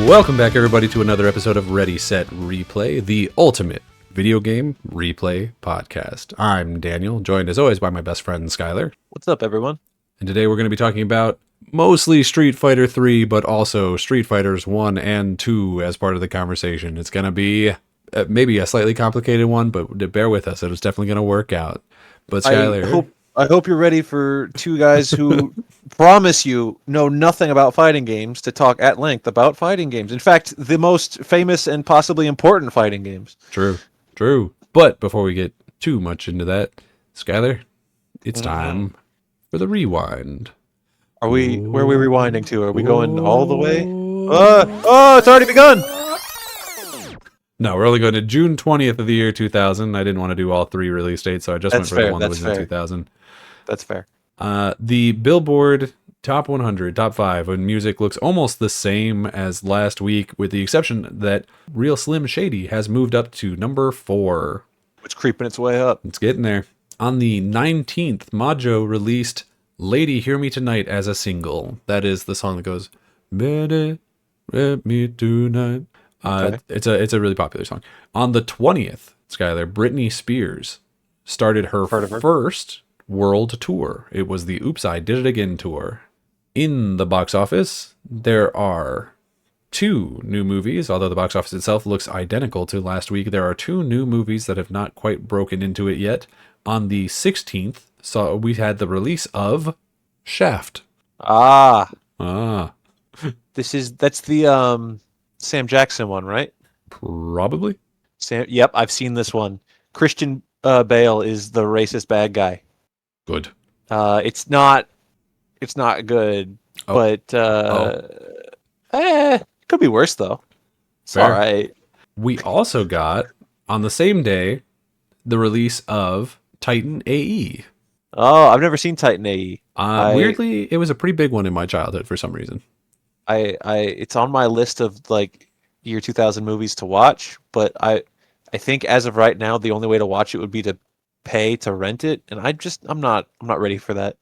Welcome back, everybody, to another episode of Ready, Set, Replay, the ultimate video game replay podcast. I'm Daniel, joined as always by my best friend, Skyler. What's up, everyone? And today we're going to be talking about mostly Street Fighter 3, but also Street Fighters 1 and 2 as part of the conversation. It's going to be maybe a slightly complicated one, but bear with us. It's definitely going to work out. But Skyler... I hope you're ready for two guys who promise you know nothing about fighting games to talk at length about fighting games. In fact, the most famous and possibly important fighting games. True. But before we get too much into that, Skyler, it's time for the rewind. Where are we rewinding to? Are we going all the way? It's already begun! No, we're only going to June 20th of the year 2000. I didn't want to do all three release dates, so I just went for the one that was in 2000. That's fair. The Billboard Top 100, Top 5 when music looks almost the same as last week, with the exception that Real Slim Shady has moved up to number 4. It's creeping its way up. It's getting there. On the 19th, Majo released Lady Hear Me Tonight as a single. That is the song that goes, Better Let Me Tonight. Okay. It's a really popular song. On the 20th, Skyler, Britney Spears started her first world tour. It was the Oops, I Did It Again tour. In the box office, there are 2 new movies, although the box office itself looks identical to last week. There are 2 new movies that have not quite broken into it yet. On the 16th, we had the release of Shaft. That's the Sam Jackson one, right? Probably. Yep, I've seen this one. Christian Bale is the racist bad guy. Good. It's not good, but it could be worse though. It's all right. We also got on the same day the release of Titan AE. Oh, I've never seen Titan AE. Weirdly, it was a pretty big one in my childhood for some reason. It's on my list of like year 2000 movies to watch, but I think as of right now the only way to watch it would be to pay to rent it, and I'm not ready for that.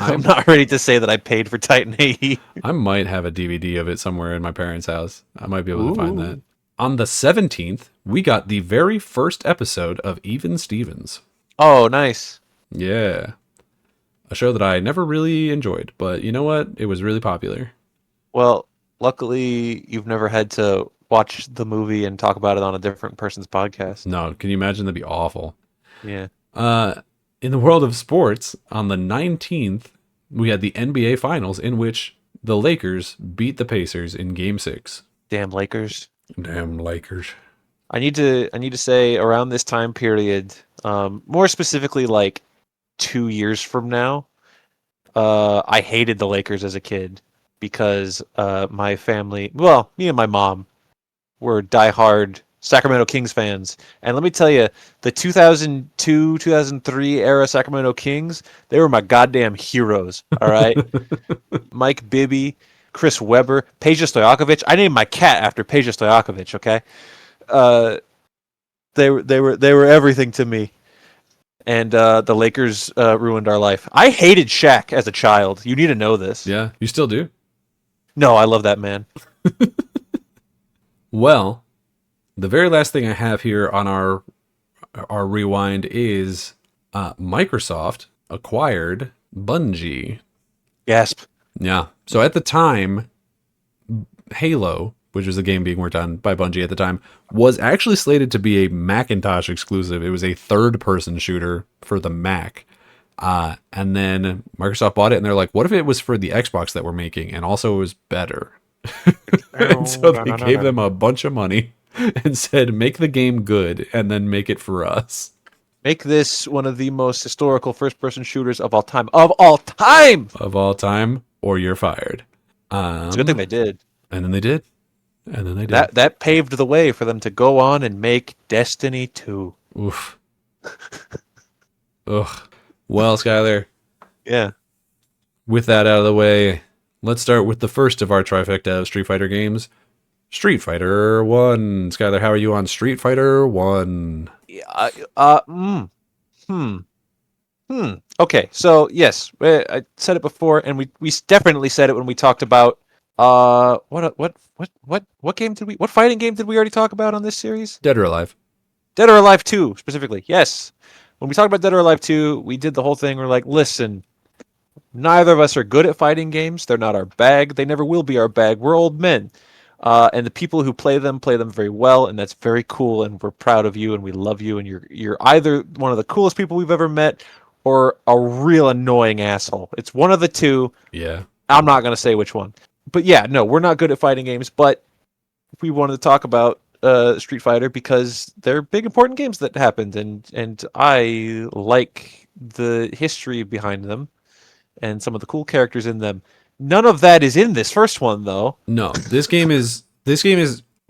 I'm not ready to say that I paid for Titan AE. I might have a DVD of it somewhere in my parents' house. I might be able to find that. On the 17th, we got the very first episode of Even Stevens. Oh, nice. Yeah. A show that I never really enjoyed, but you know what? It was really popular. Well, luckily you've never had to watch the movie and talk about it on a different person's podcast. No, can you imagine? That'd be awful. Yeah. In the world of sports, on the 19th, we had the NBA Finals in which the Lakers beat the Pacers in Game 6. Damn Lakers. Damn Lakers. I need to say around this time period, more specifically like 2 years from now, I hated the Lakers as a kid because my family, well, me and my mom were diehard Sacramento Kings fans. And let me tell you, the 2002, 2003 era Sacramento Kings, they were my goddamn heroes, all right? Mike Bibby, Chris Webber, Peja Stojakovic. I named my cat after Peja Stojakovic, okay? They were everything to me. And the Lakers ruined our life. I hated Shaq as a child. You need to know this. Yeah, you still do? No, I love that man. Well, the very last thing I have here on our rewind is Microsoft acquired Bungie. Gasp. Yeah. So at the time, Halo, which was a game being worked on by Bungie at the time, was actually slated to be a Macintosh exclusive. It was a third-person shooter for the Mac. And then Microsoft bought it, and they're like, what if it was for the Xbox that we're making, and also it was better? And so they gave them a bunch of money and said, make the game good, and then make it for us. Make this one of the most historical first-person shooters of all time. Of all time! Of all time, or you're fired. It's a good thing they did. And then they did. And then they did. That paved the way for them to go on and make Destiny 2. Oof. Ugh. Well, Skyler. Yeah. With that out of the way, let's start with the first of our trifecta of Street Fighter games. Street Fighter 1. Skyler, how are you on Street Fighter 1? Okay, so yes, I said it before, and we definitely said it when we talked about What game did we? What fighting game did we already talk about on this series? Dead or Alive. Dead or Alive 2 specifically. Yes. When we talked about Dead or Alive 2, we did the whole thing. We're like, listen, neither of us are good at fighting games. They're not our bag. They never will be our bag. We're old men. And the people who play them very well, and that's very cool. And we're proud of you, and we love you. And you're either one of the coolest people we've ever met, or a real annoying asshole. It's one of the two. Yeah. I'm not gonna say which one. But yeah, no, we're not good at fighting games. But we wanted to talk about Street Fighter because they're big important games that happened, and I like the history behind them and some of the cool characters in them. None of that is in this first one, though. No, this game is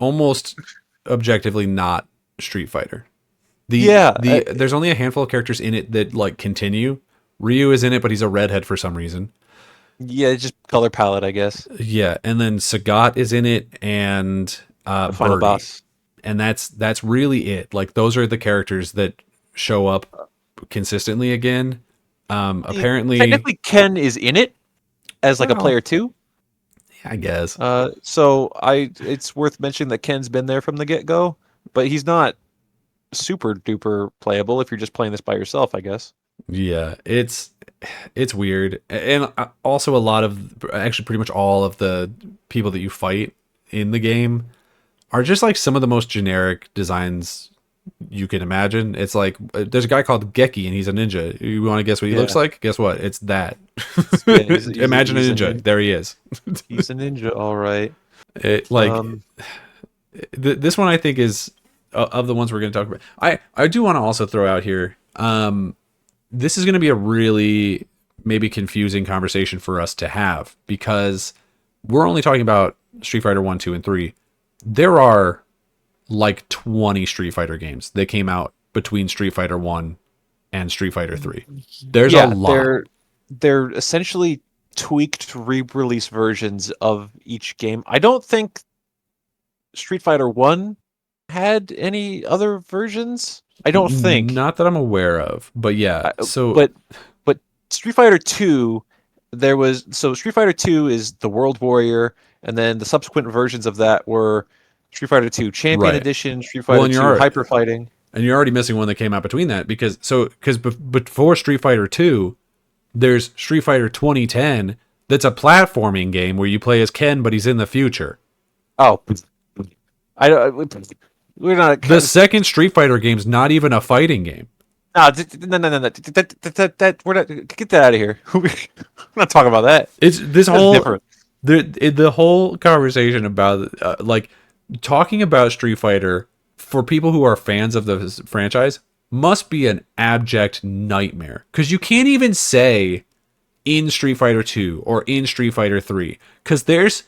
almost objectively not Street Fighter. There's only a handful of characters in it that like continue. Ryu is in it, but he's a redhead for some reason. Yeah, it's just color palette, I guess. Yeah, and then Sagat is in it, and The final Birdie. boss. And that's really it. Like those are the characters that show up consistently again. Apparently, Technically, Ken is in it as like a Well, player too. I guess. It's worth mentioning that Ken's been there from the get go, but he's not super duper playable if you're just playing this by yourself, I guess. Yeah, it's weird, and also a lot of actually pretty much all of the people that you fight in the game are just like some of the most generic designs you can imagine. It's like there's a guy called Geki, and he's a ninja. You want to guess what he looks like? Guess what? It's that. Yeah, Imagine he's a ninja. There he is. He's a ninja, all right. It like this one I think is of the ones we're going to talk about. I do want to also throw out here. This is going to be a really maybe confusing conversation for us to have because we're only talking about Street Fighter 1, 2, and 3. There are like 20 Street Fighter games that came out between Street Fighter 1 and Street Fighter 3. There's a lot. They're essentially tweaked re-release versions of each game. I don't think Street Fighter 1 had any other versions. I don't think. Not that I'm aware of, but yeah. But Street Fighter 2, Street Fighter 2 is the World Warrior, and then the subsequent versions of that were Street Fighter 2 Champion Edition, Street Fighter 2 Hyper Fighting. And you're already missing one that came out between that because before Street Fighter 2, there's Street Fighter 2010 that's a platforming game where you play as Ken, but he's in the future. Oh, we're not. The second Street Fighter game's not even a fighting game. No. We're not. Get that out of here. We're not talking about that. It's this whole the whole conversation about like talking about Street Fighter for people who are fans of the franchise must be an abject nightmare because you can't even say in Street Fighter 2 or in Street Fighter 3 because there's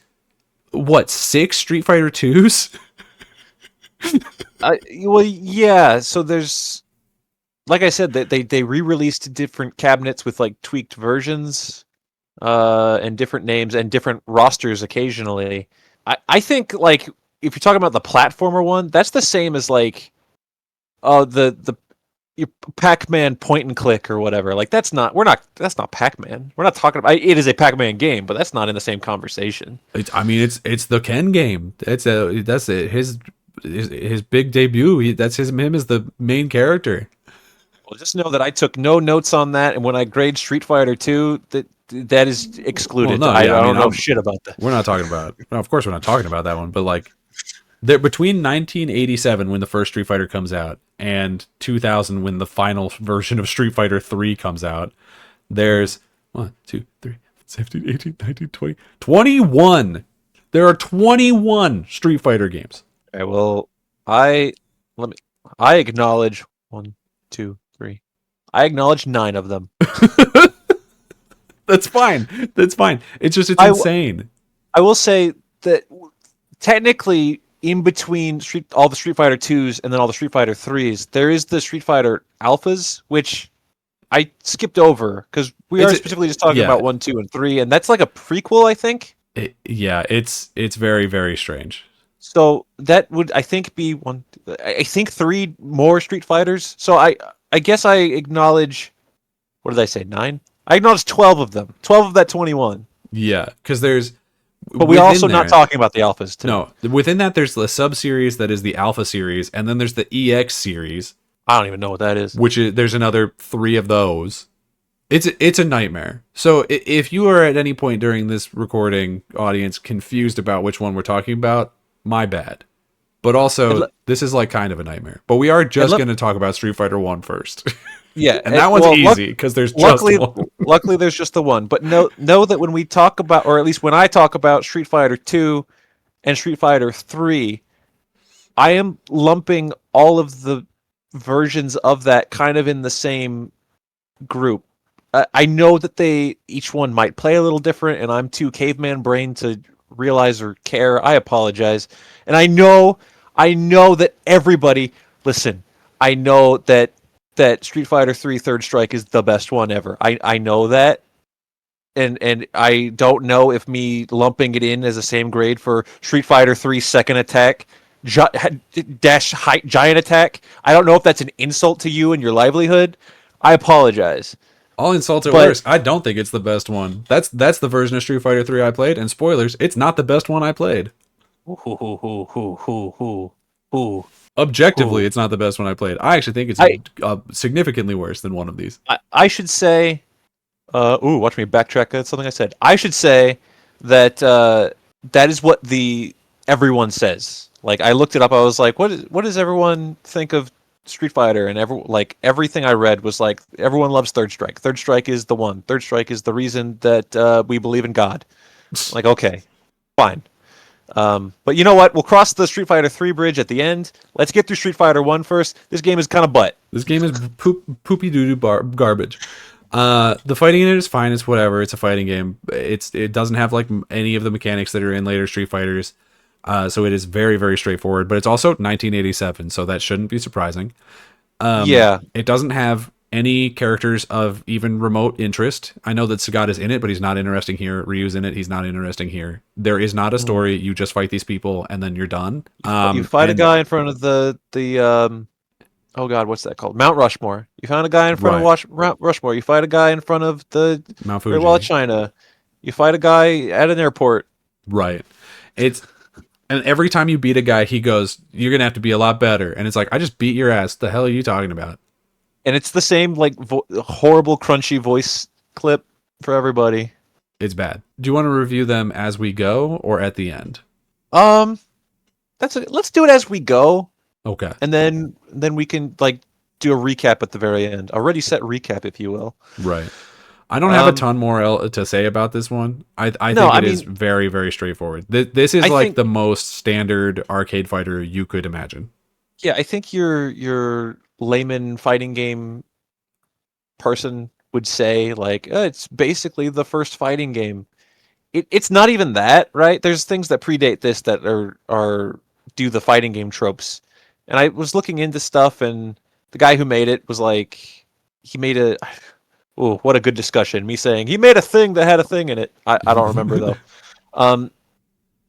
6 Street Fighter 2s. Well, yeah. So there's, like I said, they re-released different cabinets with like tweaked versions, and different names and different rosters occasionally. I think like if you're talking about the platformer one, that's the same as like, the your Pac-Man point and click or whatever. Like that's not Pac-Man. We're not talking about it is a Pac-Man game, but that's not in the same conversation. It's the Ken game. That's it. His big debut. That's him as the main character. Well, just know that I took no notes on that, and when I grade Street Fighter 2, that is excluded. Well, no, I don't know shit about that. We're not talking about. Well, of course, we're not talking about that one. But like, between 1987 when the first Street Fighter comes out and 2000 when the final version of Street Fighter 3 comes out, there's 1, 2, 3, 17, 18, 19, 20, 21. There are 21 Street Fighter games. Okay, well, I acknowledge 1, 2, 3. I acknowledge 9 of them. That's fine. It's insane. I will say that technically, in between all the Street Fighter 2s and then all the Street Fighter 3s, there is the Street Fighter Alphas, which I skipped over because we are specifically just talking about 1, 2, and 3, and that's like a prequel, I think. It's very, very strange. So that would, I think, be 3 more Street Fighters. So I guess I acknowledge, what did I say, 9? I acknowledge 12 of them. 12 of that 21. Yeah, because there's But we within also not there, talking about the alphas too. no, within that there's the sub series that is the Alpha series, and then there's the EX series, I don't even know what that is. which is there's another 3 of those. It's a nightmare. So if you are at any point during this recording, audience, confused about which one we're talking about, my bad. But also, this is like kind of a nightmare. But we are just going to talk about Street Fighter 1 first. Yeah, and that one's easy because there's just one. Luckily, there's just the one. But know that when we talk about, or at least when I talk about Street Fighter 2 and Street Fighter 3, I am lumping all of the versions of that kind of in the same group. I know that each one might play a little different, and I'm too caveman brain to realize or care. I apologize. And I know that everybody, listen, I know that Street Fighter 3 Third Strike is the best one ever. I know that. And I don't know if me lumping it in as the same grade for Street Fighter 3 Second Attack, Dash Giant Attack. I don't know if that's an insult to you and your livelihood. I apologize. All insults at worst. I don't think it's the best one. That's the version of Street Fighter 3 I played, and spoilers, it's not the best one I played. Objectively, it's not the best one I played. I actually think it's significantly worse than one of these. I should say, watch me backtrack. That's something I said. I should say that that is what everyone says. Like I looked it up. I was like, what does everyone think of Street Fighter? And everything I read was like, everyone loves Third Strike. Third Strike is the one. Third Strike is the reason that we believe in God. Like, okay, fine. But you know what? We'll cross the Street Fighter 3 bridge at the end. Let's get through Street Fighter 1 first. This game is kind of butt. This game is poopy doo doo garbage. The fighting in it is fine. It's whatever. It's a fighting game. It doesn't have like any of the mechanics that are in later Street Fighters. So it is very, very straightforward, but it's also 1987, so that shouldn't be surprising. Yeah. It doesn't have any characters of even remote interest. I know that Sagat is in it, but he's not interesting here. Ryu's in it. He's not interesting here. There is not a story. You just fight these people and then you're done. You fight a guy in front of the oh god, what's that called? Mount Rushmore. You found a guy in front of Mount Rushmore. You fight a guy in front of the Mount Fuji. Great Wall of China. You fight a guy at an airport. Right. And every time you beat a guy, he goes, "You're gonna have to be a lot better." And it's like, I just beat your ass. The hell are you talking about? And it's the same like horrible crunchy voice clip for everybody. It's bad. Do you want to review them as we go or at the end? Let's do it as we go. Okay. And then we can like do a recap at the very end. A ready set recap, if you will. Right. I don't have a ton more to say about this one. I think it is very, very straightforward. This is the most standard arcade fighter you could imagine. Yeah, I think your layman fighting game person would say like it's basically the first fighting game. It's not even that, right? There's things that predate this that are do the fighting game tropes. And I was looking into stuff, and the guy who made it was like, he made a. Oh, what a good discussion. Me saying he made a thing that had a thing in it. I don't remember though.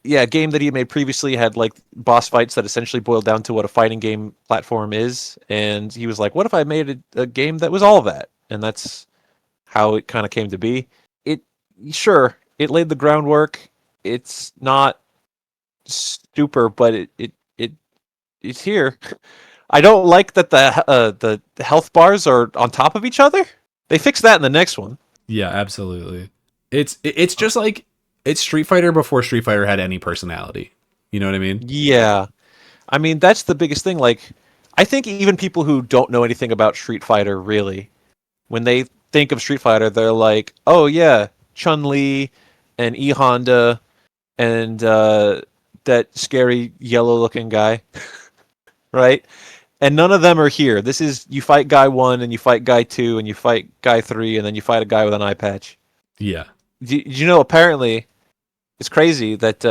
Yeah, a game that he made previously had like boss fights that essentially boiled down to what a fighting game platform is. And he was like, what if I made a game that was all of that? And that's how it kind of came to be. It laid the groundwork. It's not super, but it's here. I don't like that the health bars are on top of each other. They fixed that in the next one. Yeah, absolutely. It's just like it's Street Fighter before Street Fighter had any personality. You know what I mean? Yeah. I mean, that's the biggest thing. Like, I think even people who don't know anything about Street Fighter, really, when they think of Street Fighter, they're like, oh, yeah, Chun-Li and E Honda and that scary yellow-looking guy, right? And none of them are here. This is, you fight guy 1, and you fight guy 2, and you fight guy 3, and then you fight a guy with an eye patch. Yeah. Did you know, apparently, it's crazy that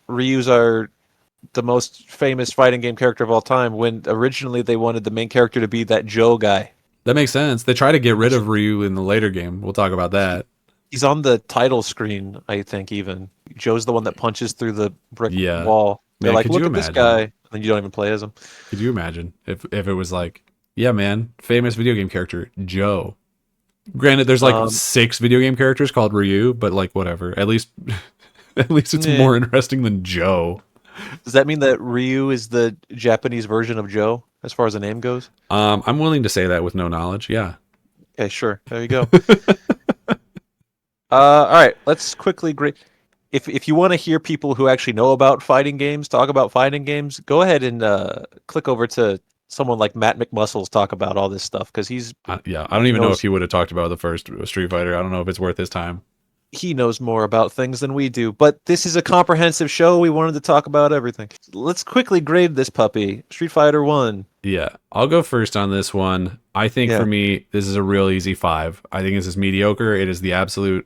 Ryu's the most famous fighting game character of all time, when originally they wanted the main character to be that Joe guy. That makes sense. They try to get rid of Ryu in the later game. We'll talk about that. He's on the title screen, I think, even. Joe's the one that punches through the brick wall. They're like, look at this guy. And you don't even play as him. Could you imagine if it was like, yeah, man, famous video game character, Joe. Granted, there's like 6 video game characters called Ryu, but like whatever. At least At least it's Eh. more interesting than Joe. Does that mean that Ryu is the Japanese version of Joe as far as the name goes? I'm willing to say that with no knowledge. Yeah. Okay, sure. There you go. All right, let's quickly grade. If you want to hear people who actually know about fighting games talk about fighting games, go ahead and click over to someone like Matt McMuscles talk about all this stuff because Yeah. I don't he even know if knows he would have talked about the first Street Fighter. I don't know if it's worth his time. he knows more about things than we do. But this is a comprehensive show. We wanted to talk about everything. Let's quickly grade this puppy. Street Fighter 1. Yeah. I'll go first on this one. I think for Yeah. me, this is a real easy 5. I think this is mediocre. It is the absolute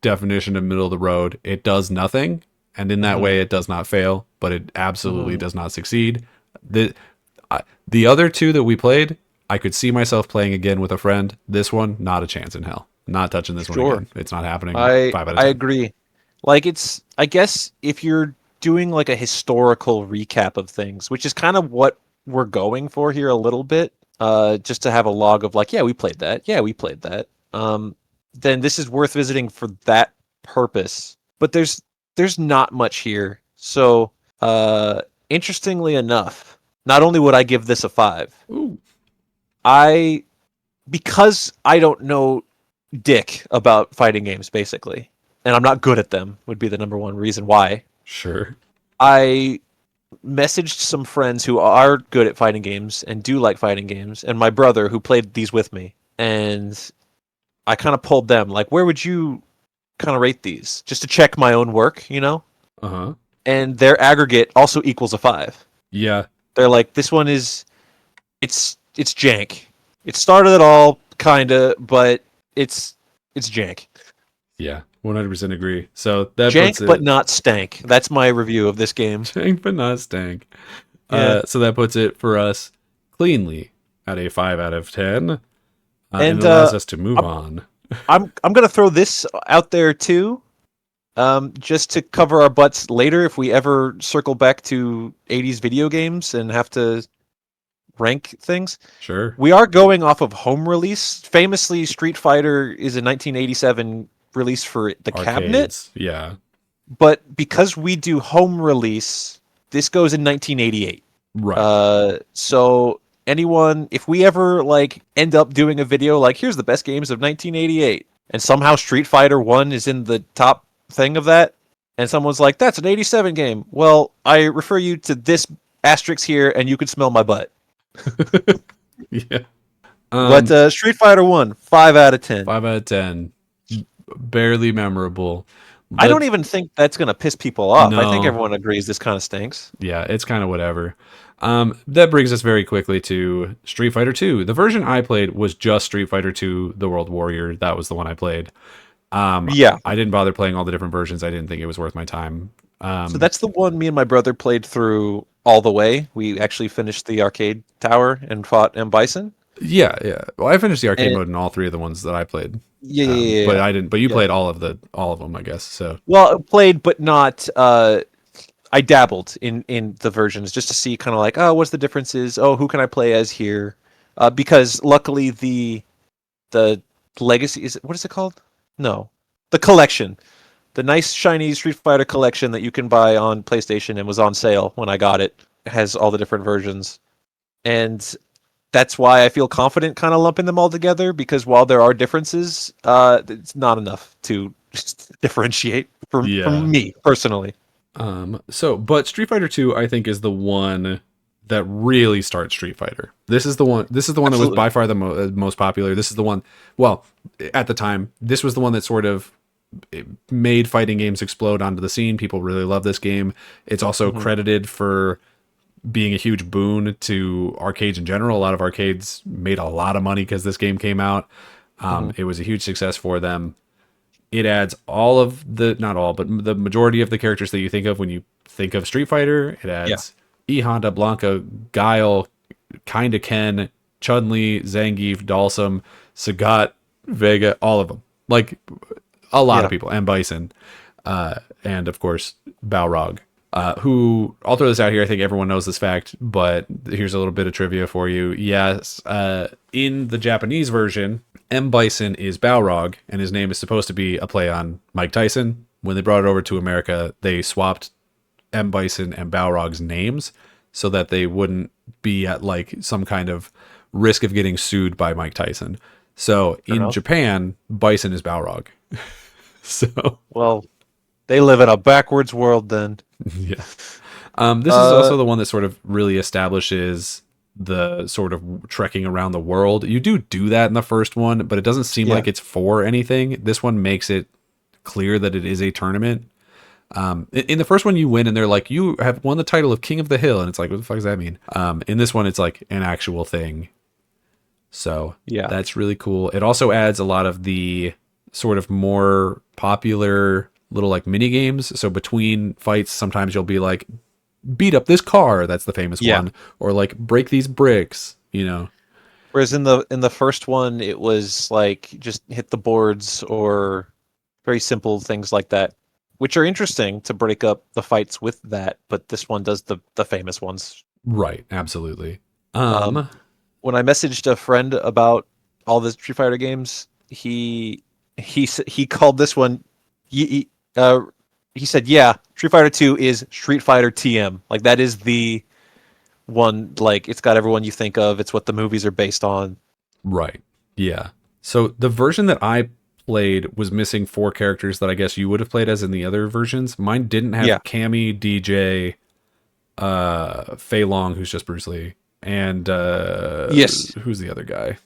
definition of middle of the road. It does nothing. And in that Mhm. way, it does not fail, but it absolutely Mhm. does not succeed. The other two that we played, I could see myself playing again with a friend. This one, not a chance in hell. Not touching this one Sure. again. It's not happening. I 5 out of I 10. agree. Like I guess if you're doing like a historical recap of things, which is kind of what we're going for here a little bit, just to have a log of like, yeah, we played that. Yeah, we played that. Then this is worth visiting for that purpose. But there's not much here. So, interestingly enough, not only would I give this a 5, Ooh, I because I don't know dick about fighting games basically, and I'm not good at them would be the number one reason why. sure. I messaged some friends who are good at fighting games and do like fighting games, and my brother who played these with me, and I kind of pulled them like, where would you kind of rate these just to check my own work, you know? Uh-huh. And their aggregate also equals a 5. Yeah. They're like, this one is it's jank. It started it all kinda, but it's jank. Yeah. 100% agree. So that puts Jank but it not stank. That's my review of this game. jank but not stank. Yeah. So that puts it for us cleanly at a 5 out of 10. And And it allows us to move on. I'm gonna throw this out there too. Just to cover our butts later if we ever circle back to 80s video games and have to rank things. Sure. We are going off of home release. Famously, Street Fighter is a 1987 release for the cabinet, Arcades. Yeah. but because we do home release, this goes in 1988. Right. So anyone, if we ever like end up doing a video like here's the best games of 1988, and somehow Street Fighter 1 is in the top thing of that, and someone's like that's an 87 game, well, I refer you to this asterisk here, and you can smell my butt. Yeah. But Street Fighter 1, 5 out of 10. 5 out of 10. Barely memorable. I don't even think that's gonna piss people off. I think No. everyone agrees this kind of stinks. Yeah, it's kind of whatever. That brings us very quickly to Street Fighter 2. The version I played was just Street Fighter 2, The World Warrior. That was the one I played. Yeah. I didn't bother playing all the different versions. I didn't think it was worth my time. So that's the one me and my brother played through all the way. We actually finished the arcade tower and fought M. Bison. Yeah, yeah. Well, I finished the arcade And- mode in all 3 of the ones that I played. Yeah. But I didn't. But you Yeah. played all of them, I guess. So Well, played but not. I dabbled in the versions just to see kind of like, oh, what's the differences? Oh, who can I play as here? Because luckily the legacy is what is it called? No, the collection, the nice shiny Street Fighter collection that you can buy on PlayStation and was on sale when I got it, has all the different versions, and that's why I feel confident kind of lumping them all together, because while there are differences, it's not enough to differentiate from me personally. But Street Fighter 2, I think, is the one that really starts Street Fighter. This is the one that was by far the most popular. This is the one, well, at the time, this was the one that sort of made fighting games explode onto the scene. People really love this game. It's also credited for being a huge boon to arcades in general. A lot of arcades made a lot of money because this game came out. It was a huge success for them. It adds all of the, not all, but the majority of the characters that you think of when you think of Street Fighter. It adds E Honda, Blanca, Guile, Kinda Ken, Chun-Li, Zangief, Dalsum, Sagat, Vega, all of them. Like a lot of people. And Bison. And of course, Balrog. Who, I'll throw this out here, I think everyone knows this fact, but here's a little bit of trivia for you. Yes, in the Japanese version, M. Bison is Balrog, and his name is supposed to be a play on Mike Tyson, when they brought it over to America, they swapped M. Bison and Balrog's names so that they wouldn't be at like some kind of risk of getting sued by Mike Tyson. So in Japan, Bison is Balrog. So well, they live in a backwards world then. yeah. This is also the one that sort of really establishes the sort of trekking around the world. You do that in the first one, but it doesn't seem like it's for anything. This one makes it clear that it is a tournament. In the first one, you win, and they're like, you have won the title of King of the Hill, and it's like, what the fuck does that mean? In this one, it's like an actual thing. So that's really cool. It also adds a lot of the sort of more popular little like mini games. So between fights, sometimes you'll be like, beat up this car. That's the famous one. Or like break these bricks, you know. Whereas in the first one, it was like just hit the boards or very simple things like that, which are interesting to break up the fights with that. But this one does the famous ones. Right. Absolutely. When I messaged a friend about all the Street Fighter games, he called this one. He said, "Yeah, Street Fighter 2 is Street Fighter TM. Like that is the one. Like it's got everyone you think of. It's what the movies are based on." Right. Yeah. So the version that I played was missing 4 characters that I guess you would have played as in the other versions. Mine didn't have Cammy, DJ, Fei Long, who's just Bruce Lee, and who's the other guy?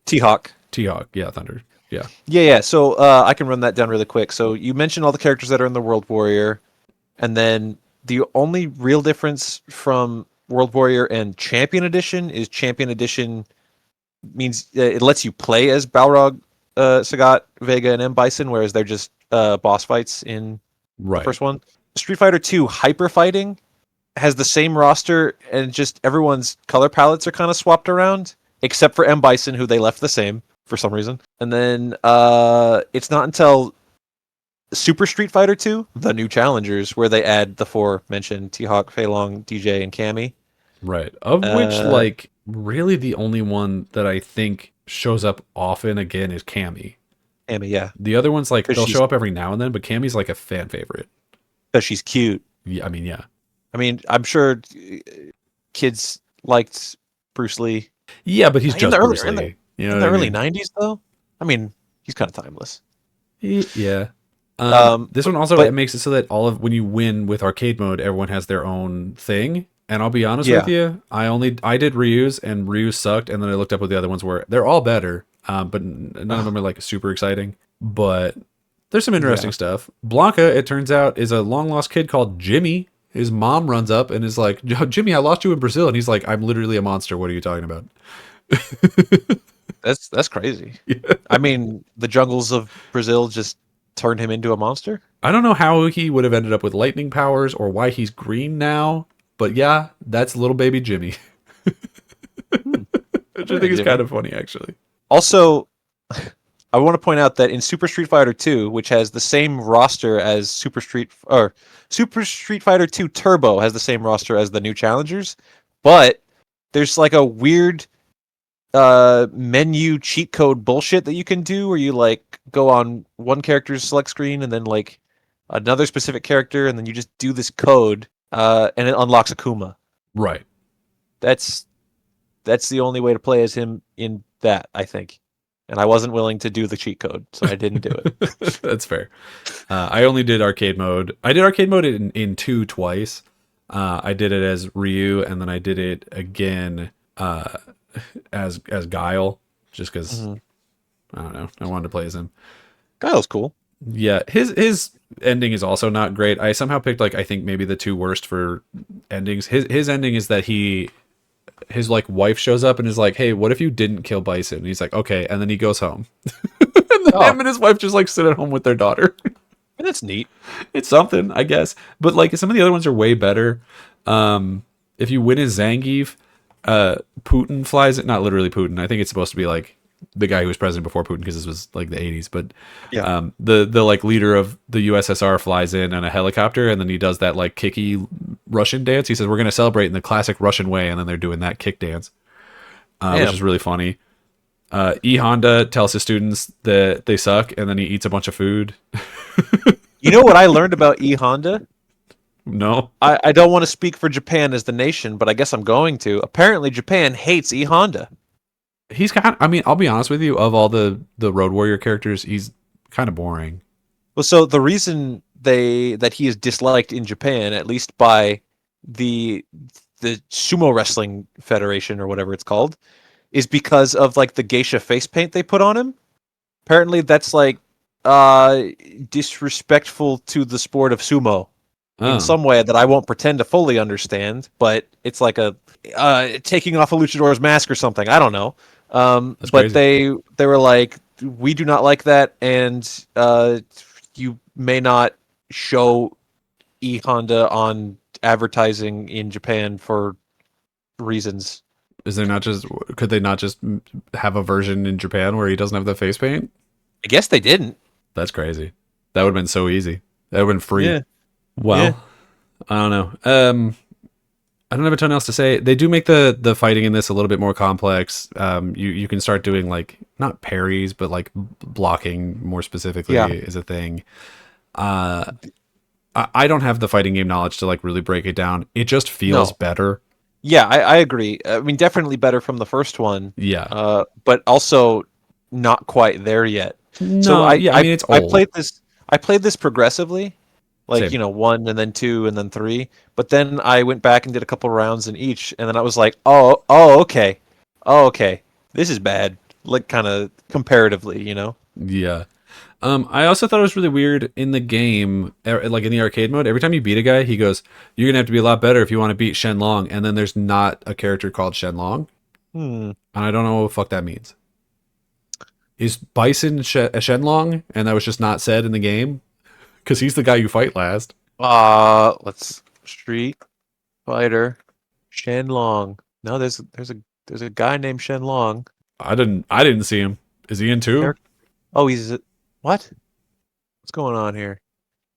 T-Hawk. T-Hawk. Yeah, Thunder. Yeah. Yeah. So I can run that down really quick. So you mentioned all the characters that are in the World Warrior, and then the only real difference from World Warrior and Champion Edition is Champion Edition means it lets you play as Balrog, Sagat, Vega, and M. Bison, whereas they're just boss fights in the first one. Street Fighter 2 Hyper Fighting has the same roster, and just everyone's color palettes are kind of swapped around, except for M. Bison, who they left the same for some reason. And then it's not until Super Street Fighter 2, The New Challengers, where they add the 4 mentioned T-Hawk, Fei Long, DJ, and Cammy. Right. Of which, like, really the only one that I think shows up often again is Cammy. Cammy, yeah. The other ones, like, they'll show up every now and then, but Cammy's like a fan favorite. Because she's cute. Yeah, I mean, yeah. I mean, I'm sure kids liked Bruce Lee. Yeah, but he's just Bruce Lee. In the early 90s, though? I mean, he's kind of timeless. Yeah. This one also it makes it so that when you win with arcade mode, everyone has their own thing. And I'll be honest with you, I did Ryu's, and Ryu sucked, and then I looked up what the other ones were. They're all better, but none of them are like super exciting. But there's some interesting stuff. Blanca, it turns out, is a long lost kid called Jimmy. His mom runs up and is like, "Jimmy, I lost you in Brazil," and he's like, "I'm literally a monster. What are you talking about?" That's crazy. Yeah. I mean, the jungles of Brazil just turned him into a monster. I don't know how he would have ended up with lightning powers or why he's green now, but yeah, that's little baby Jimmy. Which I think is kind of funny, actually. Also, I want to point out that in Super Street Fighter 2, which has the same roster as Super Street Fighter 2 Turbo has the same roster as the New Challengers, but there's like a weird menu cheat code bullshit that you can do where you like go on one character's select screen and then like another specific character, and then you just do this code and it unlocks Akuma. Right. That's the only way to play as him in that, I think. And I wasn't willing to do the cheat code, so I didn't do it. That's fair. I only did arcade mode. I did arcade mode in 2 twice. I did it as Ryu, and then I did it again as Guile, just because I don't know. I wanted to play as him. Guile's cool. Yeah, his ending is also not great. I somehow picked I think maybe the 2 worst for endings. His ending is that his like wife shows up and is like, "Hey, what if you didn't kill Bison?" And he's like, "Okay," and then he goes home. And then him and his wife just like sit at home with their daughter. That's neat. It's something, I guess. But like some of the other ones are way better. If you win as Zangief, Putin flies it. Not literally Putin. I think it's supposed to be like the guy who was president before Putin, because this was like the 80s. But the like leader of the USSR flies in on a helicopter, and then he does that like kicky Russian dance. He says, "We're going to celebrate in the classic Russian way," and then they're doing that kick dance, which is really funny. E Honda tells his students that they suck, and then he eats a bunch of food. You know what I learned about E Honda? No. I don't want to speak for Japan as the nation, but I guess I'm going to. Apparently, Japan hates E Honda. He's kind of, I mean, I'll be honest with you, of all the Road Warrior characters, he's kind of boring. Well, so the reason that he is disliked in Japan, at least by the the Sumo Wrestling Federation or whatever it's called, is because of like the geisha face paint they put on him. Apparently, that's like uh disrespectful to the sport of sumo in Oh, some way that I won't pretend to fully understand, but it's like a taking off a luchador's mask or something. I don't know. that's But crazy. they were like, we do not like that, and you may not show E Honda on advertising in Japan for reasons. Is there not just, could they not just have a version in Japan where he doesn't have the face paint? I guess they didn't. That's crazy. That would have been so easy. That would have been free. Yeah, yeah. Well, I don't know. I don't have a ton else to say. They do make the fighting in this a little bit more complex. You can start doing like not parries, but like blocking more specifically Yeah. is a thing. Uh, I don't have the fighting game knowledge to like really break it down. It just feels No. better. Yeah, I agree. I mean, definitely better from the first one, Yeah. but also not quite there yet. So No. Yeah. I mean, it's I old. played this progressively, like Same. one and then two and then three. But then I went back and did a couple rounds in each, and then I was like, oh okay, this is bad. Like kind of comparatively, you know. Yeah. I also thought it was really weird in the game, like in the arcade mode. Every time you beat a guy, he goes, "You're gonna have to be a lot better if you want to beat Shenlong." And then there's not a character called Shenlong, Hmm. and I don't know what the fuck that means. Is Bison a Shenlong, and that was just not said in the game because he's the guy you fight last. Let's Street Fighter Shenlong. No, there's a guy named Shenlong. I didn't see him. Is he in two? Oh, what? What's going on here?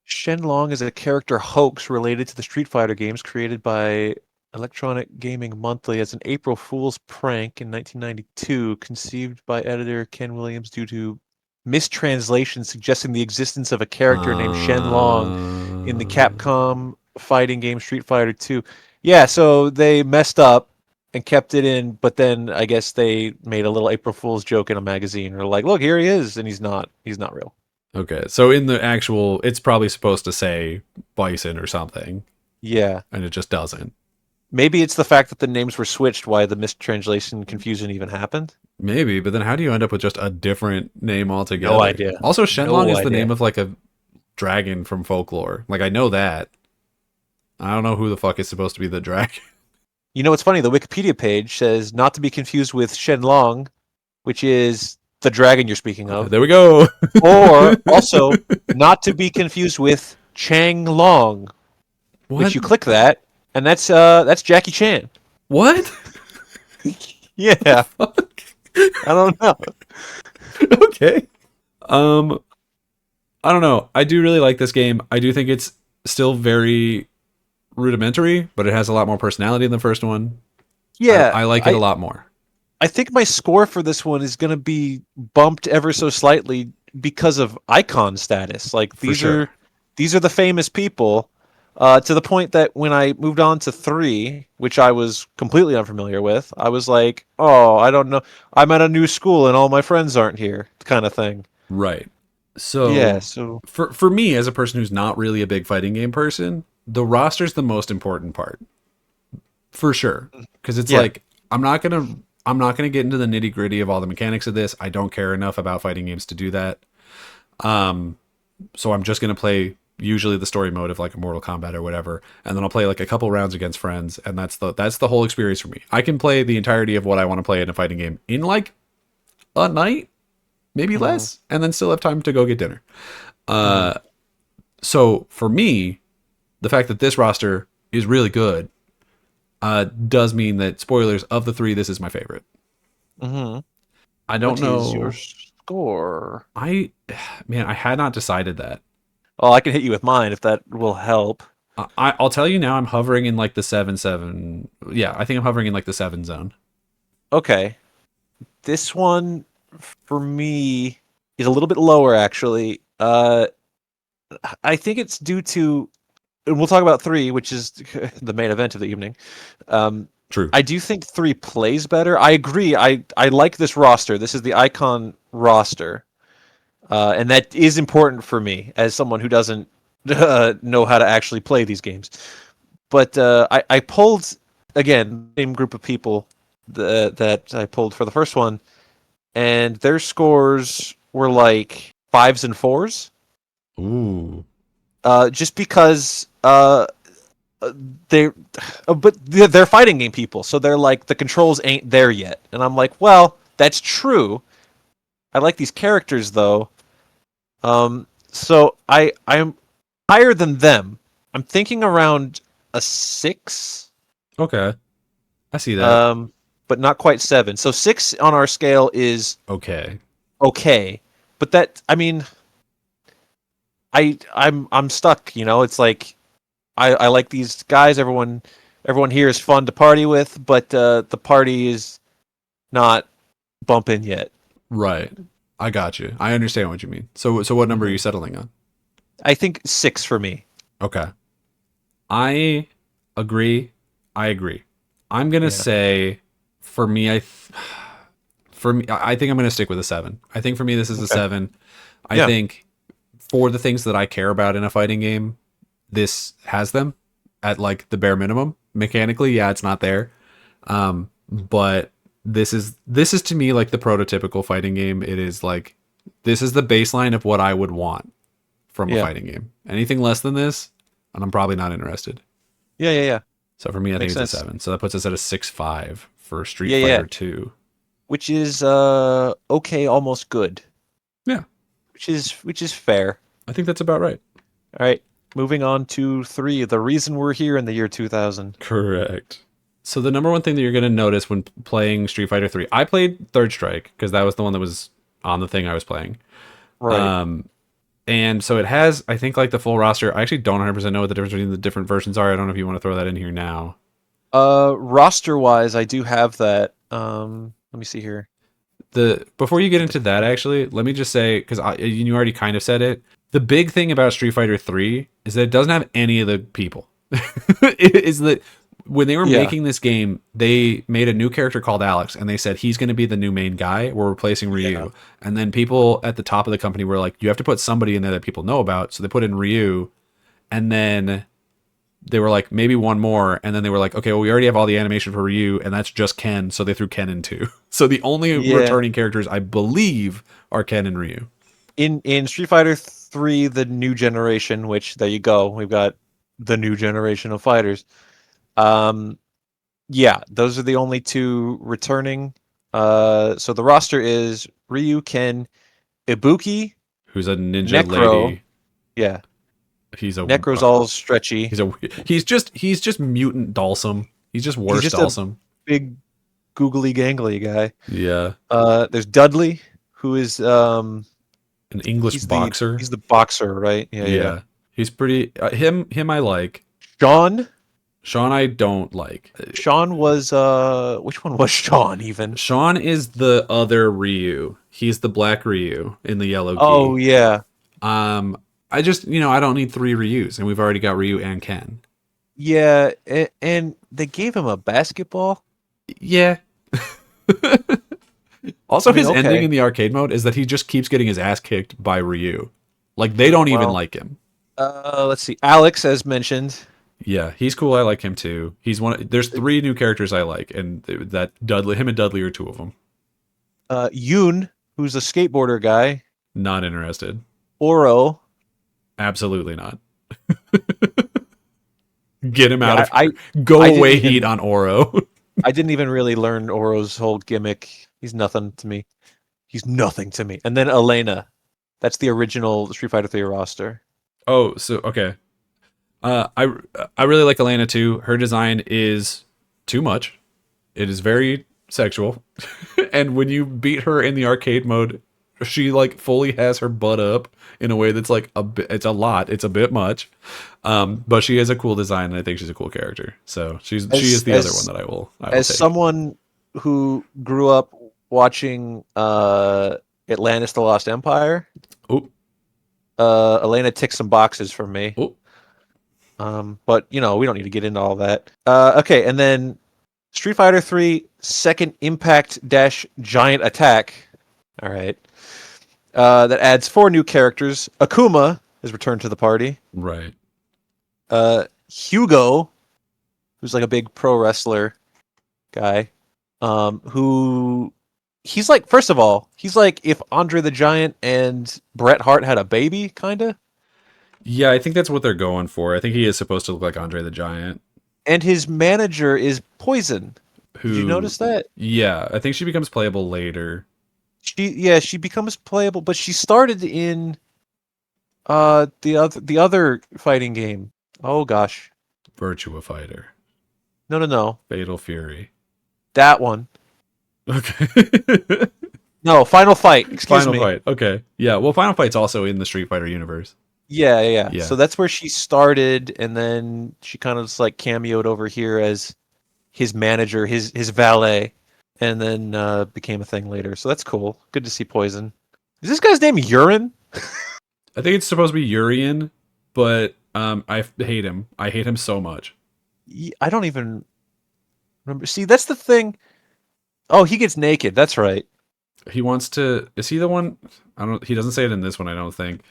Shenlong is a character hoax related to the Street Fighter games created by Electronic Gaming Monthly as an April Fool's prank in 1992, conceived by editor Ken Williams due to mistranslation suggesting the existence of a character named Shenlong in the Uh, Capcom fighting game Street Fighter 2. Yeah, so they messed up and kept it in, but then I guess they made a little April Fool's joke in a magazine. Or like, look, here he is, and he's not. He's not real. okay, so in the actual, it's probably supposed to say Bison or something, Yeah. and it just doesn't. Maybe it's the fact that the names were switched why the mistranslation confusion even happened. Maybe, but then how do you end up with just a different name No altogether? idea. Also, Shenlong No is the idea. name of like a dragon from folklore. Like I know that. I don't know who the fuck is supposed to be the dragon. You know what's funny? The Wikipedia page says not to be confused with Shenlong, which is the dragon you're speaking of, There we go. or also not to be confused with Chang Long, What? which you click that, and that's Jackie Chan. What? Yeah, Fuck. I don't know. Okay. Um, I don't know. I do really like this game. I do think it's still very rudimentary, but it has a lot more personality than the first one. Yeah, I like it a lot more. I think my score for this one is going to be bumped ever so slightly because of icon status. Like For sure. these are the famous people, to the point that when I moved on to 3, which I was completely unfamiliar with, I was like, "Oh, I don't know. I'm at a new school and all my friends aren't here," kind of thing. Right. Yeah, So so for me as a person who's not really a big fighting game person, the roster's the most important part. For sure. Cuz it's yeah. like I'm not going to get into the nitty-gritty of all the mechanics of this. I don't care enough about fighting games to do that. Um so I'm just going to play usually the story mode of like a Mortal Kombat or whatever, and then I'll play like a couple rounds against friends, and that's the whole experience for me. I can play the entirety of what I want to play in a fighting game in like a night, maybe Mhm, less, and then still have time to go get dinner. mhm, So for me, the fact that this roster is really good does mean that, spoilers, of the three, this is my favorite. mhm. I don't What is your know. score? I Man, I had not decided that. Oh, I can hit you with mine if that will help. I'll tell you now. I'm hovering in like the 7-7. Yeah, I think I'm hovering in like the 7 zone. Okay. This one for me is a little bit lower actually. I think it's due to, and we'll talk about 3, which is the main event of the evening. True. I do think 3 plays better. I agree. I like this roster. This is the Icon roster, and that is important for me as someone who doesn't know how to actually play these games. But I pulled, again, the same group of people that I pulled for the first one, and their scores were like 5s and 4s. Ooh. Just because they, but they're fighting game people, so they're like, the controls ain't there yet, and I'm like, well, that's true. I like these characters though, so I'm higher than them. I'm thinking around a 6, Okay. I see that. but not quite 7. So 6 on our scale is Okay. okay, but that, I mean, I'm stuck. It's like I like these guys. Everyone here is fun to party with, but the party is not bumping yet. Right. I got you. I understand what you mean. So what number are you settling on? I think 6 for me. Okay. I agree. I agree. I'm gonna say, for me, I think I'm gonna stick with a 7. I think for me this is a 7. I think for the things that I care about in a fighting game, this has them at like the bare minimum. Mechanically, yeah, it's not there. But this is to me like the prototypical fighting game. It is like, this is the baseline of what I would want from a fighting game. Anything less than this, and I'm probably not interested. Yeah. So for me, I Makes think it's sense. a 7. So that puts us at a 6.5 for Street Yeah. Fighter 2. Which is okay, almost good. Yeah. Which is fair. I think that's about right. All right. Moving on to 3, the reason we're here in the year 2000. Correct. So the number one thing that you're going to notice when playing Street Fighter 3, I played Third Strike because that was the one that was on the thing I was playing. Right. And so it has, I think, like the full roster. I actually don't 100% know what the difference between the different versions are. I don't know if you want to throw that in here now. Roster wise, I do have that. Let me see here. Before you get into that, actually, let me just say, because you already kind of said it, the big thing about Street Fighter 3 is that it doesn't have any of the people. Is that when they were making this game, they made a new character called Alex, and they said he's going to be the new main guy. We're replacing Ryu. Yeah. And then people at the top of the company were like, you have to put somebody in there that people know about. So they put in Ryu, and then they were like, maybe one more. And then they were like, okay, well, we already have all the animation for Ryu, and that's just Ken. So they threw Ken in too. So the only returning characters, I believe, are Ken and Ryu. In Street Fighter 3, the new generation, which, there you go, we've got the new generation of fighters. Yeah, those are the only 2 returning. So the roster is Ryu, Ken, Ibuki, who's a ninja Necro, lady. Yeah. He's a Necro's all stretchy. He's just mutant Dalsum. He's just worse Dalsum. Big googly gangly guy. Yeah. There's Dudley, who is an English boxer. He's the boxer, right? Yeah. He's pretty. Him I like. Sean I don't like. Sean was which one was Sean even? Sean is the other Ryu. He's the black Ryu in the yellow gi. Oh yeah. I just, I don't need 3 Ryus, and we've already got Ryu and Ken. Yeah, and they gave him a basketball. Yeah. Also, his ending in the arcade mode is that he just keeps getting his ass kicked by Ryu. Like, they don't even like him. Let's see. Alex, as mentioned. Yeah, he's cool. I like him too. There's 3 new characters I like, and that him and Dudley are 2 of them. Yoon, who's a skateboarder guy. Not interested. Oro. Absolutely not. Get him out of here. Go away heat on Oro. I didn't even really learn Oro's whole gimmick. He's nothing to me. And then Elena. That's the original Street Fighter 3 roster. Oh, so okay. I really like Elena too. Her design is too much. It is very sexual. And when you beat her in the arcade mode, she like fully has her butt up in a way that's like it's a bit much. But she has a cool design, and I think she's a cool character. So she is the other one that I will as take. Someone who grew up watching Atlantis: The Lost Empire. Oh. Elena ticks some boxes for me. Oh, But we don't need to get into all that. Okay, and then Street Fighter 3 Second Impact Dash Giant Attack. All right. That adds 4 new characters. Akuma has returned to the party. right. Hugo, who's like a big pro wrestler guy, who he's like, first of all, he's like if Andre the Giant and Bret Hart had a baby, kind of. Yeah, I think that's what they're going for. I think he is supposed to look like Andre the Giant. And his manager is Poison. Who? Did you notice that? Yeah, I think she becomes playable later. She becomes playable, but she started in the other fighting game. Oh gosh. Virtua Fighter. No. Fatal Fury. That one. Okay. No, Final Fight. Excuse Final me. Fight. Okay. Yeah. Well, Final Fight's also in the Street Fighter universe. Yeah. Yeah. So that's where she started, and then she kind of just like cameoed over here as his manager, his valet, and then became a thing later. So that's cool. Good to see Poison. Is this guy's name Urine? I think it's supposed to be Urian, but I hate him. I hate him so much. I don't even remember. See, that's the thing. Oh, he gets naked. That's right. He wants to. Is he the one? I don't. He doesn't say it in this one. I don't think.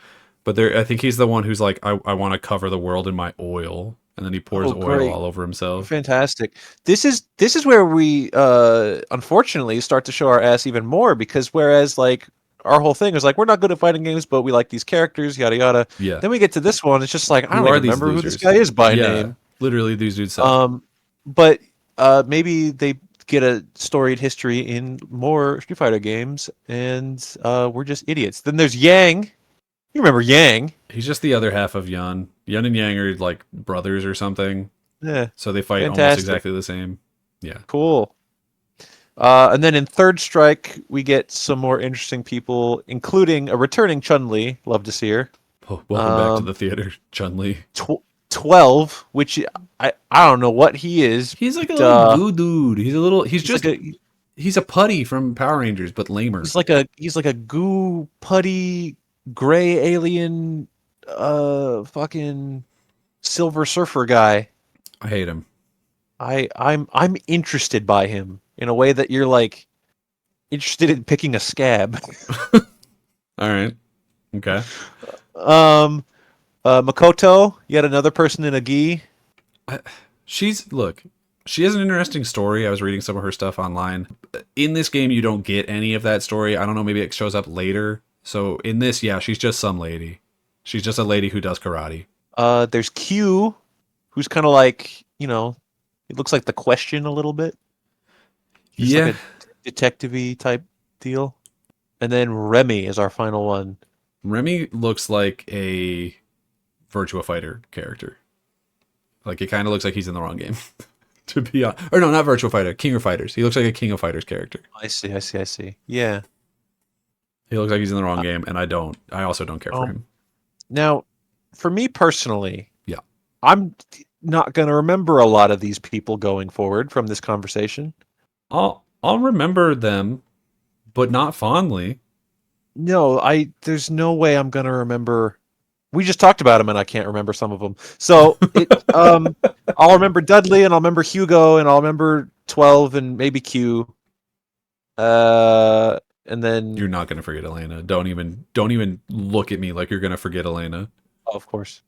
But there, I think he's the one who's like, I want to cover the world in my oil, and then he pours oil great. all over himself. Fantastic. This is where we unfortunately start to show our ass even more, because whereas like our whole thing is like we're not good at fighting games, but we like these characters, yada yada. Yeah. Then we get to this one, it's just like I Who don't are even these remember who this losers? guy is by Yeah. name. Literally, these dudes suck. But maybe they get a storied history in more Street Fighter games, and we're just idiots. Then there's Yang. You remember Yang? He's just the other half of Yun. Yun and Yang are like brothers or something. Yeah. So they fight almost Fantastic. exactly the same. Yeah. Cool. And then in Third Strike, we get some more interesting people, including a returning Chun-Li. Love to see her. Oh, welcome back to the theater, Chun-Li. 12, which I don't know what he is. He's like a little goo dude. He's just like he's a putty from Power Rangers, but lamer. he's like a goo putty gray alien fucking Silver Surfer guy. I hate him. I'm interested by him in a way that you're like interested in picking a scab. All right. Okay. Makoto, yet another person in a gi. She has an interesting story. I was reading some of her stuff online. In this game, you don't get any of that story. I don't know, maybe it shows up later. So in this, yeah, she's just some lady. She's just a lady who does karate. There's Q, who's kind of like, it looks like The Question a little bit. Just Yeah. like a detective-y type deal. And then Remy is our final one. Remy looks like a Virtua Fighter character. Like, it kind of looks like he's in the wrong game. To be honest. Or no, not Virtua Fighter. King of Fighters. He looks like a King of Fighters character. I see. Yeah. He looks like he's in the wrong game, and I also don't care for him. Now, for me personally, Yeah. I'm not going to remember a lot of these people going forward from this conversation. I'll remember them, but not fondly. No, there's no way I'm going to remember. We just talked about them and I can't remember some of them. So I'll remember Dudley and I'll remember Hugo and I'll remember 12 and maybe Q. And then You're not gonna forget Elena. Don't even look at me like you're gonna forget Elena. oh, of course,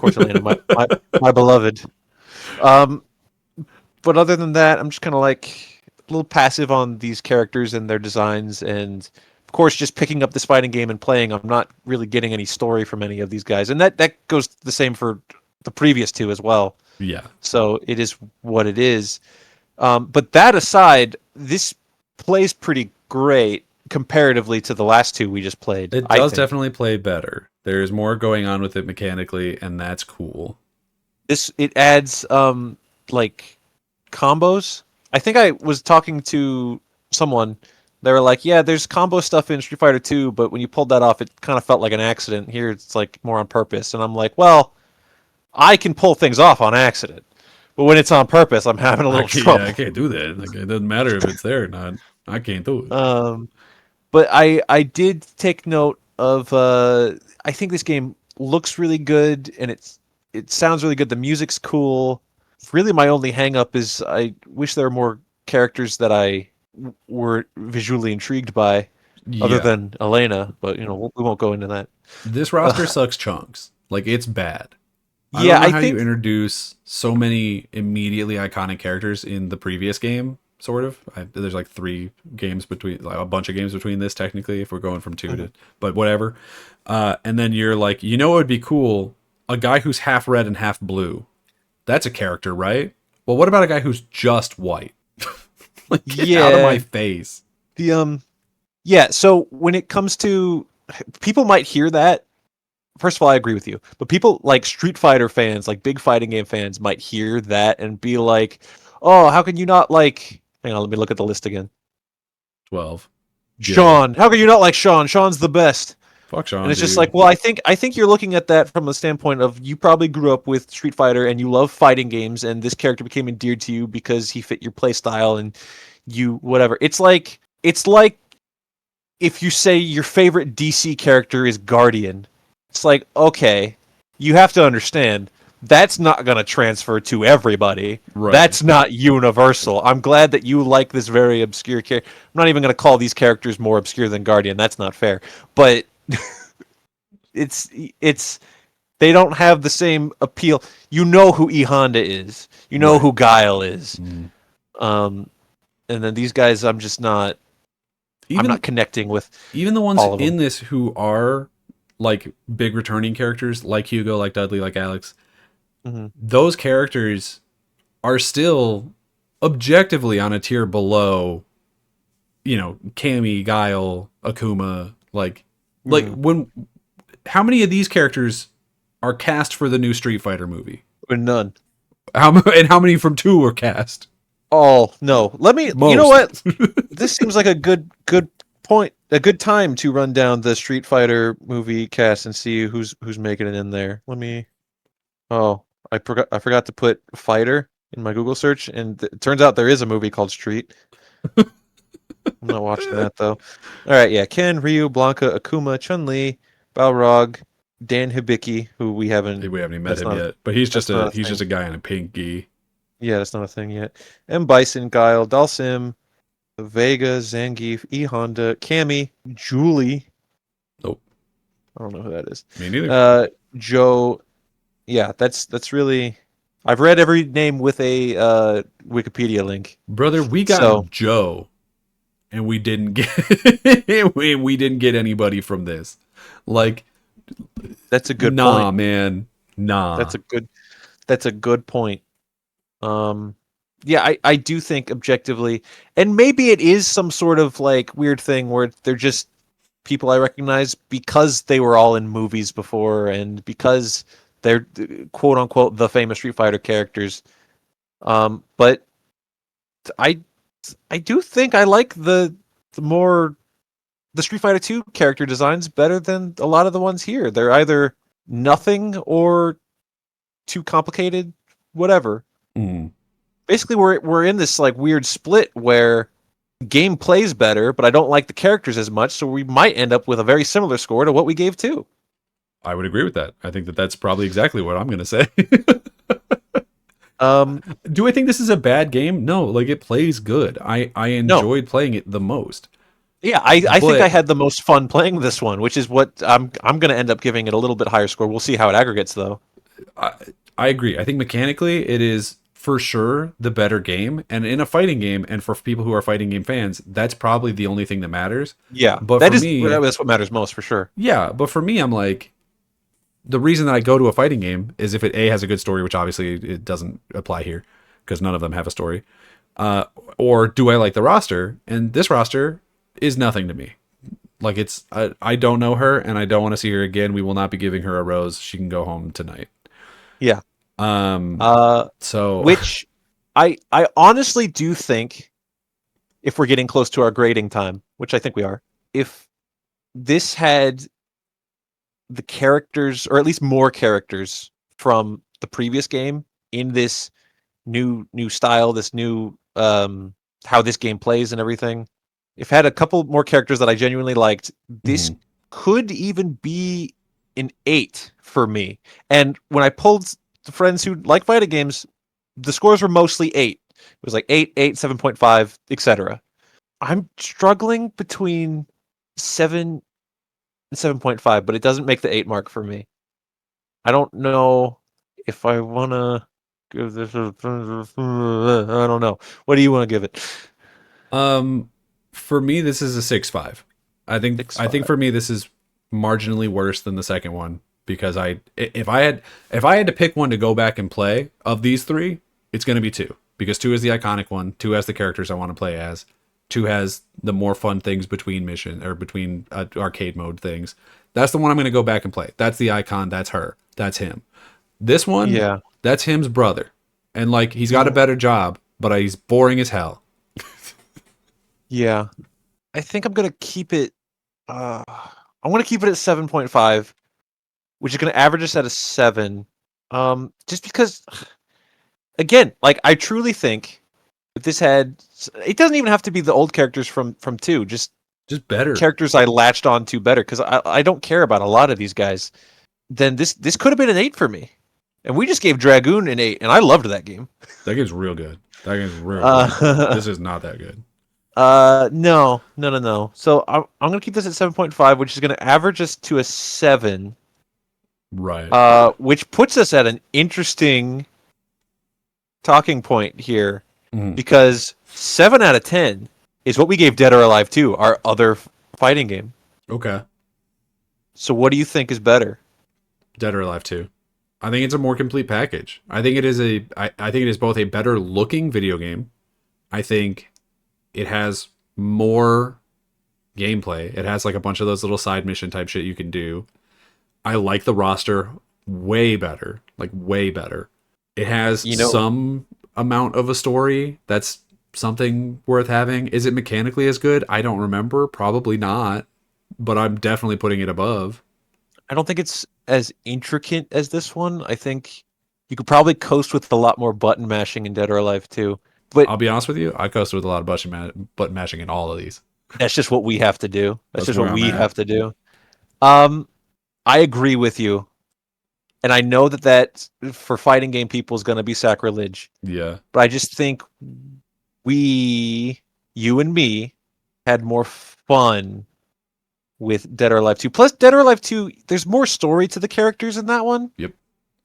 Elena, my beloved. But other than that, I'm just kind of like a little passive on these characters and their designs, and of course, just picking up this fighting game and playing. I'm not really getting any story from any of these guys, and that goes the same for the previous two as well. Yeah. So it is what it is. But that aside, this plays pretty great comparatively to the last two we just played. It does definitely play better. There's more going on with it mechanically, and that's cool. It adds like combos. I think I was talking to someone. They were like, "Yeah, there's combo stuff in Street Fighter 2, but when you pulled that off, it kind of felt like an accident. Here, it's like more on purpose." And I'm like, "Well, I can pull things off on accident, but when it's on purpose, I'm having a little trouble." Yeah, I can't do that. Like, it doesn't matter if it's there or not. I can't do it. But I did take note of I think this game looks really good and it sounds really good. The music's cool. Really, my only hang up is I wish there were more characters that I were visually intrigued by, other Yeah. than Elena. But we won't go into that. This roster sucks chunks. Like, it's bad. I Yeah, don't know I how you think introduce so many immediately iconic characters in the previous game, sort of. There's like three games between, like a bunch of games between this, technically, if we're going from two to, but whatever. And then you're like, what would be cool? A guy who's half red and half blue. That's a character, right? Well, what about a guy who's just white? Like, get out of my face. Yeah. So when it comes to people might hear that. First of all, I agree with you. But people like Street Fighter fans, like big fighting game fans, might hear that and be like, "Oh, how can you not like?" Hang on, let me look at the list again. 12. Sean, how can you not like Sean? Sean's the best. Fuck Sean, And it's dude. just like, well, I think you're looking at that from the standpoint of you probably grew up with Street Fighter and you love fighting games, and this character became endeared to you because he fit your play style and you whatever. It's like if you say your favorite DC character is Guardian. It's like, okay, you have to understand that's not going to transfer to everybody. Right. That's not universal. I'm glad that you like this very obscure character. I'm not even going to call these characters more obscure than Guardian. That's not fair. But it's they don't have the same appeal. You know who E Honda is. You know who Guile is. And then these guys, I'm not connecting with. Even the ones all of them. in this who are like big returning characters, like Hugo, like Dudley, like Alex, those characters are still objectively on a tier below, Cammy, Guile, Akuma, when how many of these characters are cast for the new Street Fighter movie? None. How many from 2 were cast? Oh, no. Let me Most. You know what? This seems like a good point, a good time to run down the Street Fighter movie cast and see who's making it in there. Let me Oh, I forgot to put fighter in my Google search, and it turns out there is a movie called Street. I'm not watching that though. All right, yeah, Ken, Ryu, Blanca, Akuma, Chun-Li, Balrog, Dan Hibiki, who we haven't even met him yet, but he's just a guy in a pink gi. Yeah, that's not a thing yet. M. Bison, Guile, Dalsim, Vega, Zangief, E. Honda, Cammy, Julie. Nope. I don't know who that is. Me neither. Joe. Yeah, that's really. I've read every name with a Wikipedia link. Brother, we got Joe, and we didn't get we didn't get anybody from this. Like, that's a good point. Nah, man. Nah. That's a good point. Yeah, I do think objectively, and maybe it is some sort of like weird thing where they're just people I recognize because they were all in movies before and because they're quote unquote the famous Street Fighter characters. But I do think I like the Street Fighter 2 character designs better than a lot of the ones here. They're either nothing or too complicated, whatever. Basically, we're in this like weird split where game plays better, but I don't like the characters as much, so we might end up with a very similar score to what we gave 2. I would agree with that. I think that's probably exactly what I'm going to say. Do I think this is a bad game? No, like it plays good. I enjoyed playing it the most. Yeah, I think I had the most fun playing this one, which is what I'm going to end up giving it a little bit higher score. We'll see how it aggregates, though. I agree. I think mechanically it is for sure the better game, and in a fighting game, and for people who are fighting game fans, that's probably the only thing that matters. Yeah, but that's what matters most for sure. Yeah, but for me, I'm like, the reason that I go to a fighting game is if it has a good story, which obviously it doesn't apply here because none of them have a story. Or do I like the roster? And this roster is nothing to me. Like I don't know her, and I don't want to see her again. We will not be giving her a rose. She can go home tonight. Yeah. So which I honestly do think, if we're getting close to our grading time, which I think we are, if this had the characters, or at least more characters from the previous game in this new style, this new how this game plays and everything, if it had a couple more characters that I genuinely liked, this could even be an 8 for me. And when I pulled the friends who like fighting games, the scores were mostly 8. It was like 8, 8, 7.5, etc. I'm struggling between 7 and 7.5, but it doesn't make the 8 mark for me. I don't know if I want to give this I don't know. What do you want to give it? For me, this is a 6.5. I think 6.5. for me this is marginally worse than the second one because if I had to pick one to go back and play of these three, it's going to be 2 because 2 is the iconic one. 2 has the characters I want to play as. 2 has the more fun things between arcade mode things. That's the one I'm going to go back and play. That's the icon. That's her. That's him. This one, Yeah. that's him's brother. And like, he's got a better job, but he's boring as hell. Yeah. I think I'm going to keep it I want to keep it at 7.5, which is going to average us at a 7. Just because again, like I truly think if this had, it doesn't even have to be the old characters from 2, just better characters I latched on to better because I don't care about a lot of these guys. Then this could have been an 8 for me, and we just gave Dragoon an 8, and I loved that game. That game's real good. That game's real good. This is not that good. No. So I'm gonna keep this at 7.5, which is gonna average us to a 7. Right. Which puts us at an interesting talking point here, because 7 out of 10 is what we gave Dead or Alive 2, our other fighting game. Okay. So what do you think is better? Dead or Alive 2. I think it's a more complete package. I think it is I think it is both a better looking video game. I think it has more gameplay. It has like a bunch of those little side mission type shit you can do. I like the roster way better. Like way better. It has some amount of a story that's something worth having. Is it mechanically as good? I don't remember. Probably not. But I'm definitely putting it above. I don't think it's as intricate as this one. I think you could probably coast with a lot more button mashing in Dead or Alive 2. But I'll be honest with you, I coasted with a lot of button mashing in all of these. that's just what we have to do. That's just where what I'm we at. have to do. I agree with you. And I know that for fighting game people is going to be sacrilege. Yeah. But I just think you and me, had more fun with Dead or Alive 2. Plus, Dead or Alive 2, there's more story to the characters in that one. Yep.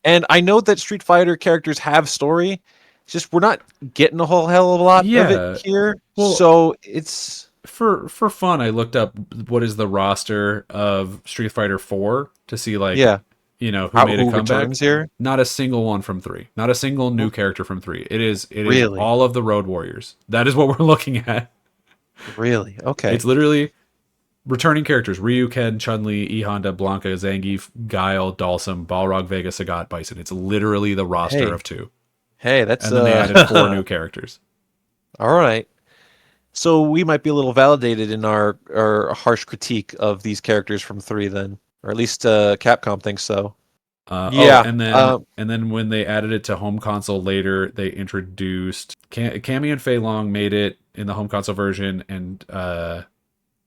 And I know that Street Fighter characters have story. It's just we're not getting a whole hell of a lot of it here. Well, so it's... For fun, I looked up what is the roster of Street Fighter 4 to see, like, who made a comeback. Here? Not a single one from 3. Not a single new character from 3. It is Really? all of the Road Warriors. That is what we're looking at. Really? Okay. It's literally returning characters: Ryu, Ken, Chun-Li, E Honda, Blanca, Zangief, Guile, Dalsum, Balrog, Vega, Sagat, Bison. It's literally the roster of 2. Hey, that's... And then they added 4 new characters. All right. So we might be a little validated in our harsh critique of these characters from 3 then. Or at least Capcom thinks so. And then when they added it to home console later, they introduced Cammy and Fei Long made it in the home console version, and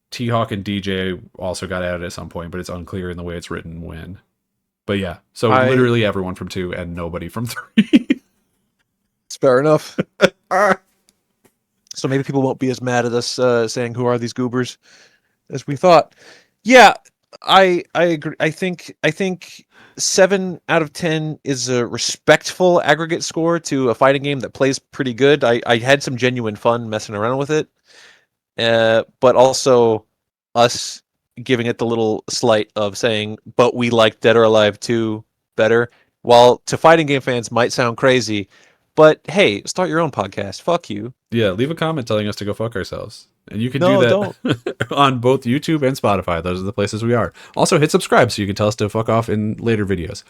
T-Hawk and DJ also got added at some point, but it's unclear in the way it's written when. But yeah, so literally everyone from 2 and nobody from 3. It's fair enough. So maybe people won't be as mad at us saying who are these goobers as we thought. Yeah, I agree. I think 7 out of 10 is a respectful aggregate score to a fighting game that plays pretty good. I had some genuine fun messing around with it, but also us giving it the little slight of saying, but we like Dead or Alive 2 better. While to fighting game fans might sound crazy, but hey, start your own podcast. Fuck you. Yeah, leave a comment telling us to go fuck ourselves. And you can do that on both YouTube and Spotify. Those are the places we are. Also, hit subscribe so you can tell us to fuck off in later videos.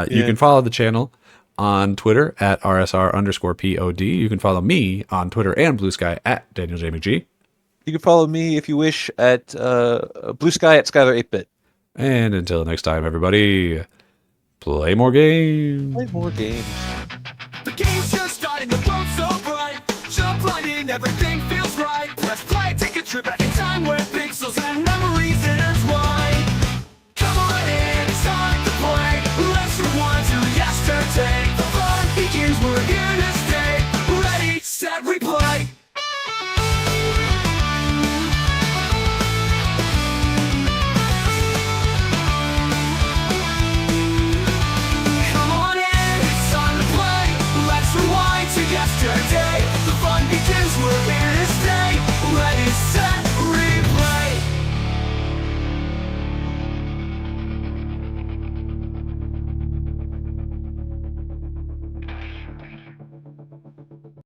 You can follow the channel on Twitter at @RSR_POD. You can follow me on Twitter and Blue Sky at Daniel J. McG. You can follow me, if you wish, at Blue Sky at Skyler 8-Bit. And until next time, everybody, play more games. Play more games. The game's just starting, the world's so bright. Jump right in, everything feels right. Let's play, take a trip back in time where pixels and memories